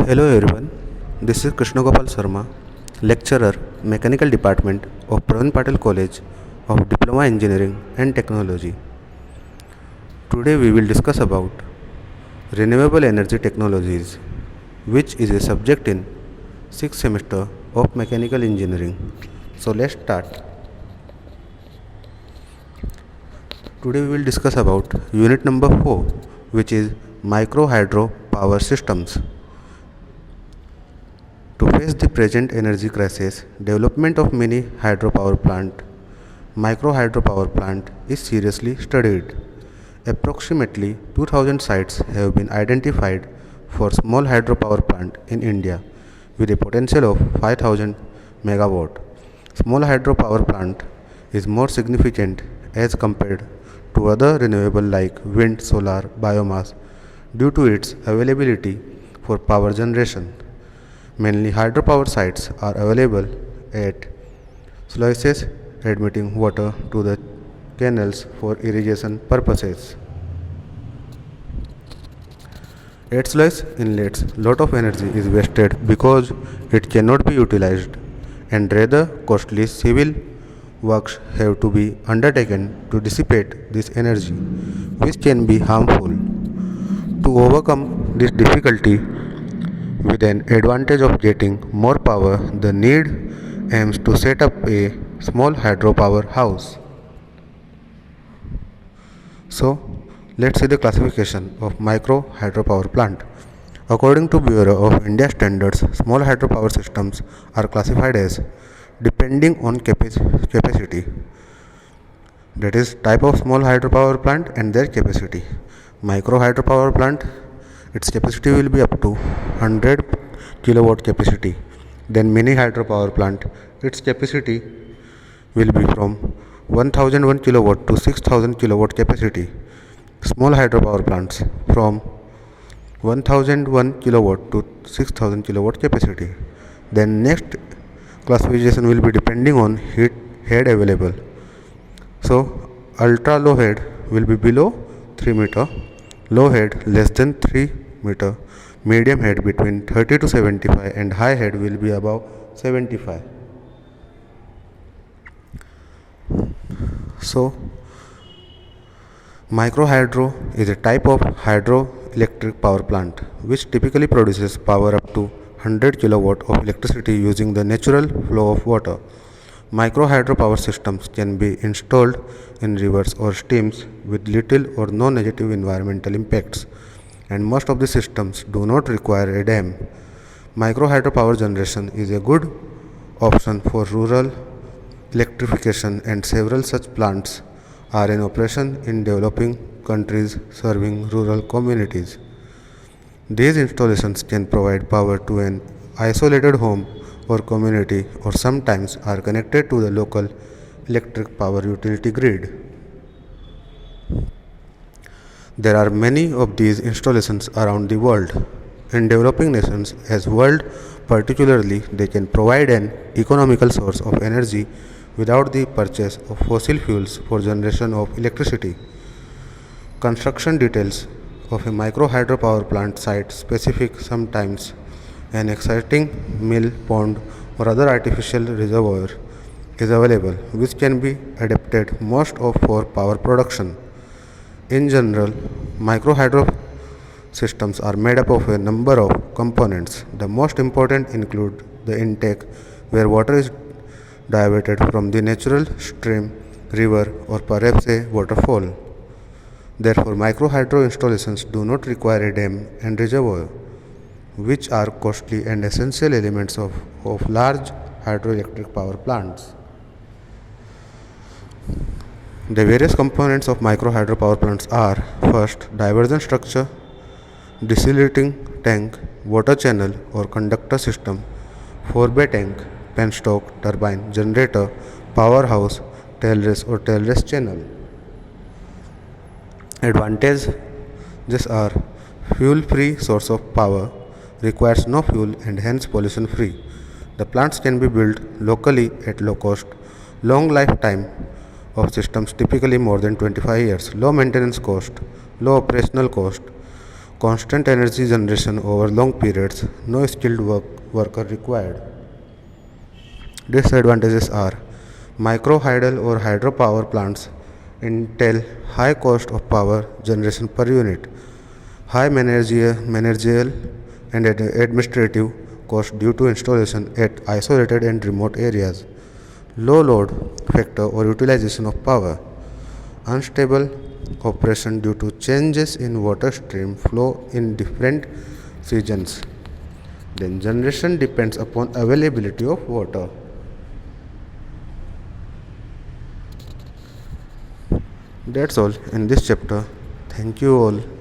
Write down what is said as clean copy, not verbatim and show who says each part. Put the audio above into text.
Speaker 1: Hello everyone, this is Krishna Gopal Sharma, lecturer, Mechanical Department of Pravin Patel College of Diploma Engineering and Technology. Today we will discuss about renewable energy technologies, which is a subject in 6th semester of Mechanical Engineering. So let's start. Today we will discuss about unit number 4, which is micro hydro power systems. To face the present energy crisis, development of mini hydropower plant, micro hydropower plant is seriously studied. Approximately 2000 sites have been identified for small hydropower plant in India with a potential of 5000 megawatt. Small hydropower plant is more significant as compared to other renewable like wind, solar, biomass due to its availability for power generation. Mainly hydropower sites are available at sluices admitting water to the canals for irrigation purposes. At sluice inlets, lot of energy is wasted because it cannot be utilized, and rather costly civil works have to be undertaken to dissipate this energy, which can be harmful. To overcome this difficulty, with an advantage of getting more power, the need aims to set up a small hydropower house. So, let's see the classification of micro hydropower plant. According to Bureau of India Standards, small hydropower systems are classified as depending on capacity, that is type of small hydropower plant and their capacity. Micro hydropower plant, its capacity will be up to 100 kilowatt capacity. Then mini hydropower plant, its capacity will be from 1001 kilowatt to 6000 kilowatt capacity. Small hydropower plants from 1001 kilowatt to 6000 kilowatt capacity. Then next classification will be depending on heat head available. So ultra low head will be below 3 meter, low head less than 3 meter, medium head between 30 to 75, and high head will be above 75. So micro hydro is a type of hydroelectric power plant which typically produces power up to 100 kilowatt of electricity using the natural flow of water. Micro hydropower systems can be installed in rivers or streams with little or no negative environmental impacts, and most of the systems do not require a dam. Micro hydropower generation is a good option for rural electrification, and several such plants are in operation in developing countries serving rural communities. These installations can provide power to an isolated home or community, or sometimes are connected to the local electric power utility grid. There are many of these installations around the world. In developing nations as world particularly, they can provide an economical source of energy without the purchase of fossil fuels for generation of electricity. Construction details of a micro hydropower plant site specific, sometimes an exciting mill, pond, or other artificial reservoir is available, which can be adapted most of for power production. In general, micro hydro systems are made up of a number of components. The most important include the intake, where water is diverted from the natural stream, river, or perhaps a waterfall. Therefore, micro hydro installations do not require a dam and reservoir, which are costly and essential elements of large hydroelectric power plants. The various components of micro hydropower plants are: first, diversion structure, desalinating tank, water channel or conductor system, 4-bay tank, penstock, turbine, generator, powerhouse, tailrace or tailrace channel. Advantages are: fuel-free source of power, requires no fuel and hence pollution-free. The plants can be built locally at low cost, long lifetime of systems typically more than 25 years, low maintenance cost, low operational cost, constant energy generation over long periods, no skilled worker required. Disadvantages are micro hydel or hydropower plants entail high cost of power generation per unit, high managerial and administrative cost due to installation at isolated and remote areas, low load factor or utilization of power, unstable operation due to changes in water stream flow in different seasons. Then generation depends upon availability of water. That's all in this chapter. Thank you all.